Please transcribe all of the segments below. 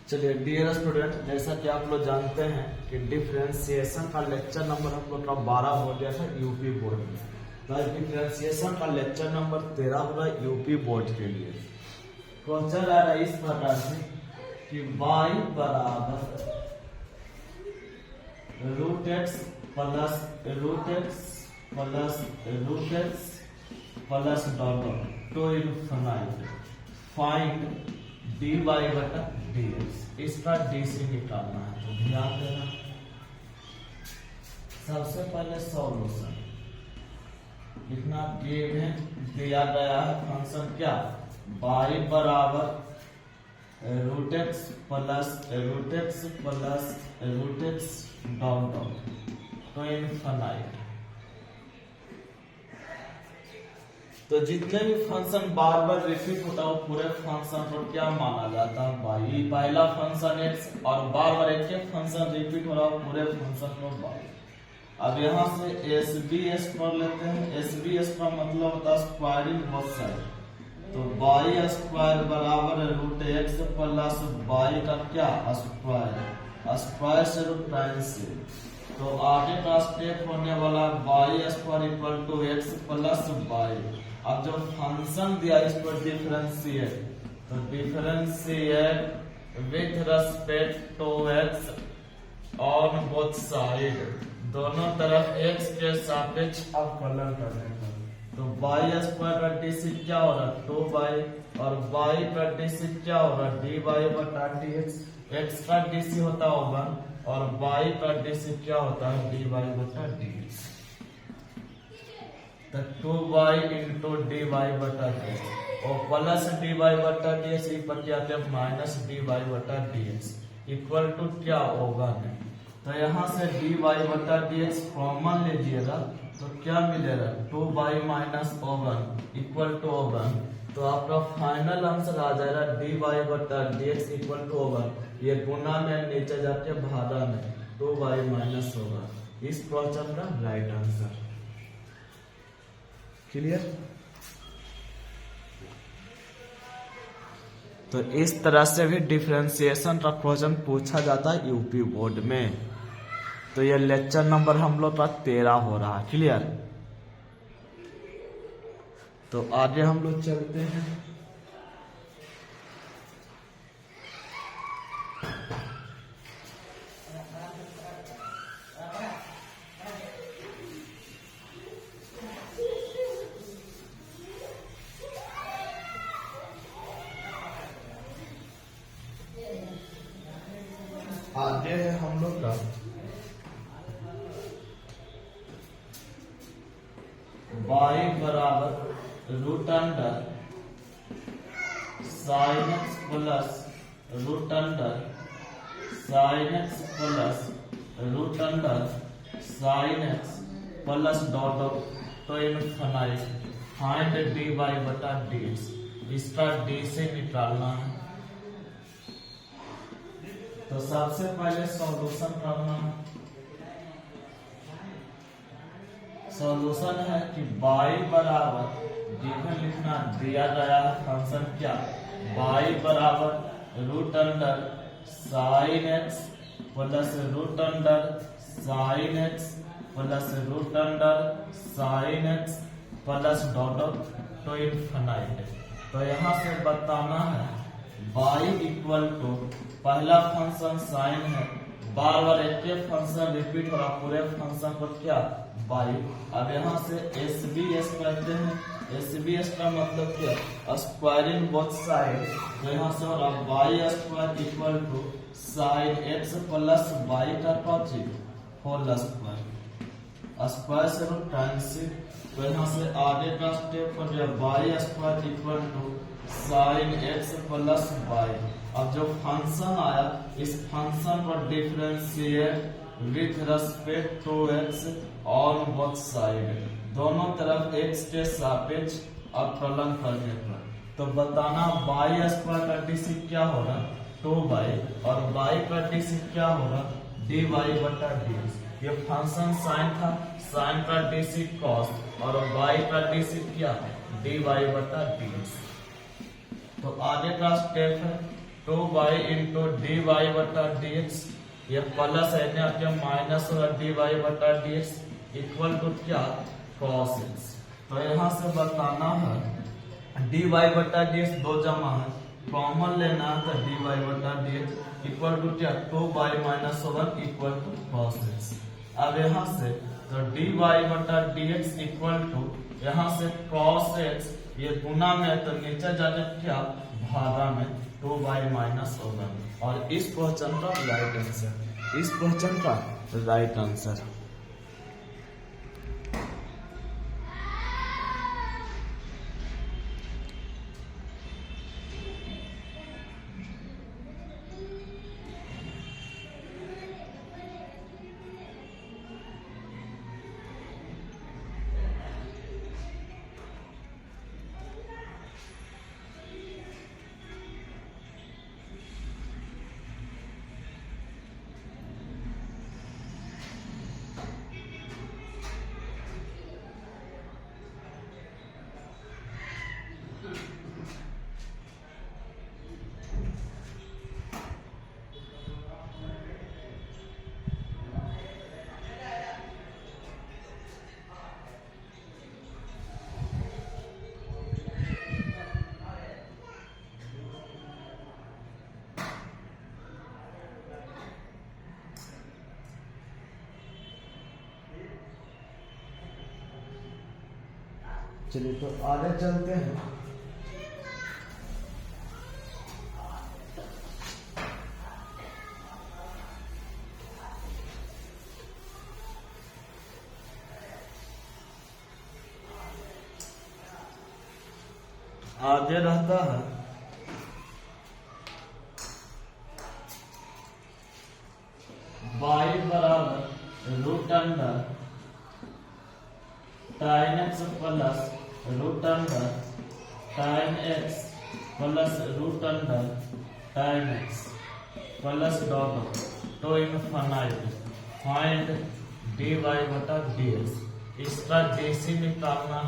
चलिए dear student, जैसा कि आप लोग जानते हैं कि डिफरेंशिएशन का लेक्चर नंबर हम लोग का 12 हो गया था यूपी बोर्ड में। तो डिफरेंशिएशन का लेक्चर नंबर 13 हो रहा है यूपी बोर्ड के लिए। क्वेश्चन आ रहा है इस प्रकार से कि y बराबर root x plus dot to infinity find dy बटा dx। इसका डी से निकालना है, तो ध्यान देना। सबसे पहले सॉल्यूशन लिखना। दिया गया है फंक्शन क्या, y बराबर root x dot to infinity. तो जितने भी फंक्शन बार बार रिपीट होता है पूरे फंक्शन को क्या माना जाता है, y। पहला फंक्शन x और बार बार एक फंक्शन रिपीट हो रहा है पूरे फंक्शन को y। अब यहाँ से SBS कर लेते हैं। SBS का मतलब होता है स्क्वायरिंग बोथ साइड। तो y स्क्वायर बराबर रूट एक्स प्लस y का क्या स्क्वायर से रूट कैंसिल। तो आगे का स्टेप होने वाला y square equal to x plus y। अब जो फंक्शन दिया इसको डिफरेंशिएट, तो differentiate with respect to x on both side, दोनों तरफ x के सापेक्ष अवकलन करने का। तो y स्क्वायर का dc क्या हो रहा है 2y और y का dc क्या हो रहा है dy बटा dx। x का dc होता होगा और y का dc क्या होता है dy बटा dx। तो 2y इंटू डी वाई बटा dx और प्लस डी वाई बटा dx आते हैं माइनस डी वाई बटा dx इक्वल टू क्या होगा नहीं। तो यहाँ से डी वाई बटा dx कॉमन लीजिएगा तो क्या मिलेगा 2y minus one equal to one. तो आपका फाइनल आंसर आ जाएगा डी वाई बटा dx इक्वल टू ओवन। ये गुना में नीचे जाके भागा में 2y माइनस ओवन। इस क्वेश्चन का राइट आंसर। क्लियर। तो इस तरह से भी डिफरेंशिएशन का क्वेश्चन पूछा जाता है यूपी बोर्ड में। तो ये लेक्चर नंबर हम लोग का 13 हो रहा है। क्लियर। तो आगे हम लोग चलते हैं। आगे है हम लोग का y बराबर root under sine x plus root under sine x plus root under sine x plus dot to infinity find d y बटा dx। इसका d से निकालना है। तो सबसे पहले सॉल्यूशन करना है। सॉल्यूशन है कि y बराबर गिवन लिखना। दिया गया है फंक्शन क्या y बराबर root under sine x plus root under sine x plus root under sine x plus dot to infinity. तो यहाँ से बताना है y इक्वल टू पहला फंक्शन साइन है, बार बार एक फंक्शन रिपीट हो रहा पूरे फंक्शन को क्या y। अब यहाँ से SBS कहते हैं। SBS का मतलब क्या स्क्वायरिंग बोथ साइड। तो यहाँ से हो रहा y square equal to sine x plus y का कॉची होल स्क्वायर। स्क्वायर से रूट कैंसिल। तो यहाँ से आगे का स्टेप हो गया y square equal to sine x plus y। अब जो फंक्शन आया इस फंक्शन को differentiate with respect to x on both side, दोनों तरफ x के सापेक्ष अवकलन करने पर। तो बताना y स्क्वायर का dc क्या होगा 2y और y का dc क्या होगा dy बटा dx। ये फंक्शन साइन था, साइन का dc cos और y का dc क्या है dy बटा dx। तो आगे का स्टेप है 2y इंटू डी वाई बटा डी एक्स, ये प्लस है ना क्या माइनस होगा डी वाई बटा डी एक्स इक्वल टू क्या cos x। तो यहाँ से बताना है डी वाई बटा डी एक्स दो जमा है, कॉमन लेना है तो डी वाई बटा डी एक्स इक्वल टू क्या 2y minus 1 equal to cos x। अब यहाँ से तो dy बटा dx इक्वल टू यहाँ से cos x, ये गुना में तो नीचे जाके क्या भागा में 2y माइनस 1, और इस क्वेश्चन का राइट आंसर, इस क्वेश्चन का राइट आंसर। चलिए तो आगे चलते हैं। आगे रहता है y बराबर root under tan x plus root under tan x plus root under tan x plus dot to infinite find dy बटा dx, इसका dc निकालना।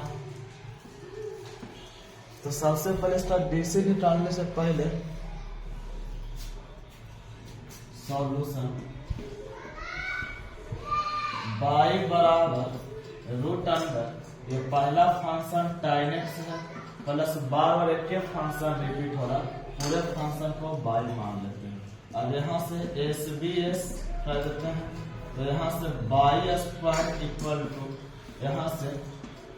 तो सबसे पहले इसका dc निकालने से पहले सॉल्यूशन y बराबर रूट अंडर, ये पहला फंक्शन tan x है प्लस बार बार एक फंक्शन रिपीट हो रहा, पूरे फंक्शन को y मान लेते हैं। अब यहाँ से एस बी एस कर देते हैं, तो यहाँ से y स्क्वायर इक्वल टू यहाँ से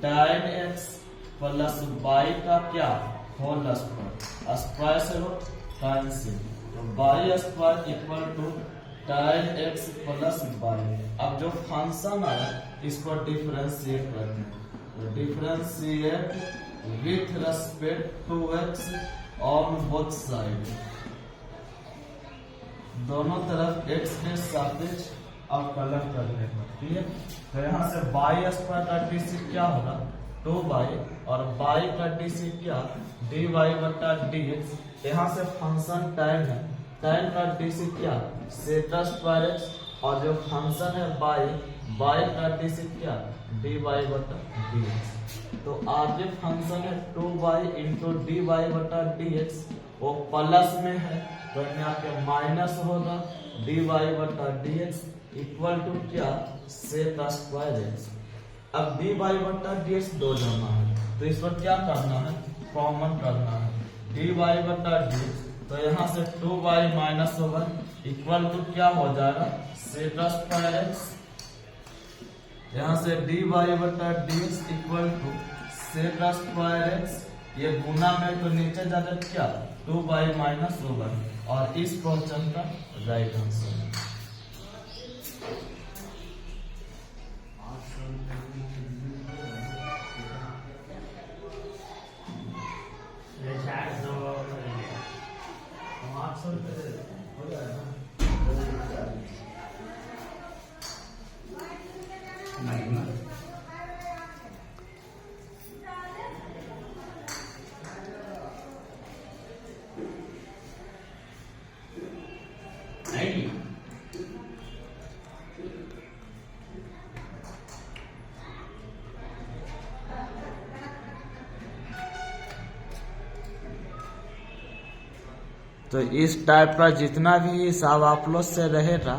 tan x प्लस y का क्या होल स्क्वायर, स्क्वायर से रूट कैंसिल, तो y square equal to tan x plus y। अब जो फंक्शन आया इसको डिफरेंशिएट करते हैं, तो differentiate with respect to x on both side, दोनों तरफ x के सापेक्ष अवकलन करने पर, ठीक है। तो यहाँ से y स्क्वायर का dc क्या होगा 2y, और y का dc क्या dy बटा dx, यहाँ से फंक्शन tan है, tan का dc क्या सेक स्क्वायर x, और जो फंक्शन है y का dc क्या dy बटा dx। तो आगे फंक्शन है 2y इंटू dy बटा dx, वो प्लस में है तो यहाँ पे माइनस होगा dy बटा dx इक्वल टू क्या सेक स्क्वायर x। अब dy बटा dx दो जमा है, तो इस पर क्या करना है कॉमन करना है, dy बटा dx, तो यहाँ से 2y माइनस 1 इक्वल टू क्या हो जाएगा सेक स्क्वायर x, यहाँ से dy बटा dx equal to sec square x, ये गुना में तो नीचे जाकर क्या 2y माइनस 1, और इस क्वेश्चन का राइट आंसर है। तो इस टाइप का जितना भी हिसाब आप लोग से रहेगा,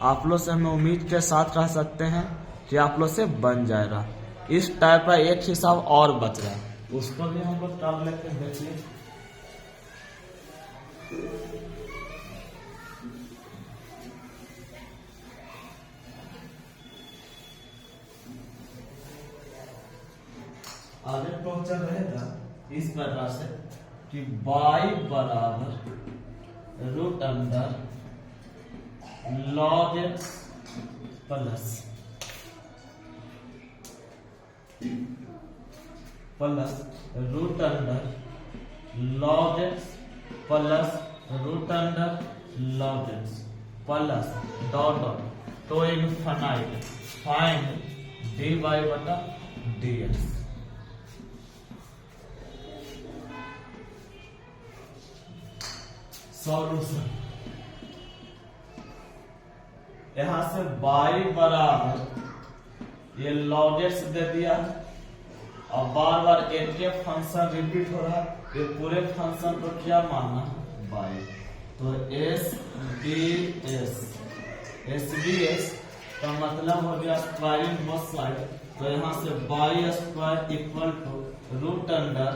आप लोग से हमें उम्मीद के साथ रह सकते हैं कि आप लोग से बन जाएगा। इस टाइप का एक हिसाब और बच रहा है, उसको भी हम लोग कर लेते हैं। देखिए आगे क्वेश्चन रहेगा इस प्रकार से कि y बराबर root under log x plus root under log x plus root under log x plus dot dot to infinite find dy बटा dx। सॉल्यूशन यहां से y बराबर ये log x दे दिया और बार बार एक के फंक्शन रिपीट हो रहा है, ये पूरे फंक्शन को क्या मानना y, तो s ds का मतलब हो गया स्क्वायरिंग बोथ साइड, तो यहाँ से y square equal to root under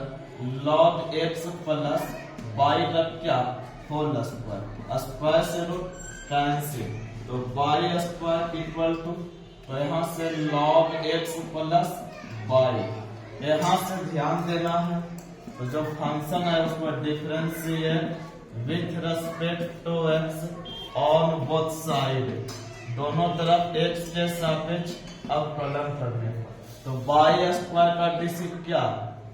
log x plus y का क्या होल स्क्वायर, स्क्वायर से रूट कैंसिल, तो y स्क्वायर इक्वल टू, तो यहाँ से log x प्लस y, यहाँ से ध्यान देना है तो जो फंक्शन है उसको differentiate with respect to x on both side, दोनों तरफ x के सापेक्ष अवकलन करने पर, तो y स्क्वायर का डीसी क्या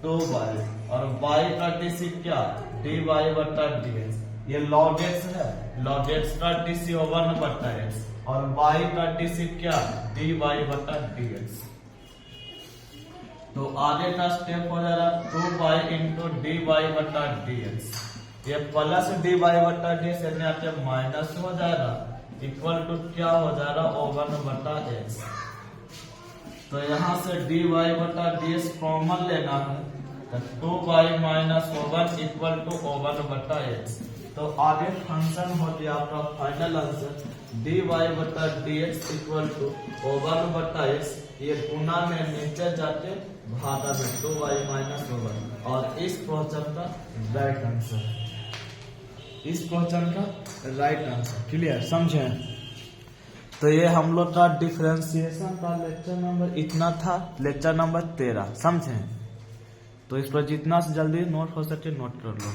2y और y का डीसी क्या dy बटा dx, ये log x है, log x का डीसी 1 बटा x और y का डीसी क्या dy बटा dx। तो आगे का स्टेप हो जा रहा 2y इंटू dy बटा dx, ये प्लस dy बटा dx यानी आपके माइनस हो जाएगा इक्वल टू क्या हो जाएगा 1 बटा x, तो यहाँ से dy बटा dx कॉमन लेना है, तो 2y माइनस 1 इक्वल टू 1 बटा x, तो आगे फंक्शन हो गया आपका फाइनल आंसर dy बटा dx इक्वल टू 1 बटा x, ये गुना में नीचे जाके भागा में 2y माइनस 1, और इस क्वेश्चन का राइट आंसर, इस क्वेश्चन का राइट आंसर। क्लियर समझे? तो ये हम लोग का डिफरेंशिएशन का लेक्चर नंबर इतना था, लेक्चर नंबर 13 समझे। तो इस पर जितना से जल्दी नोट हो सके नोट कर लो।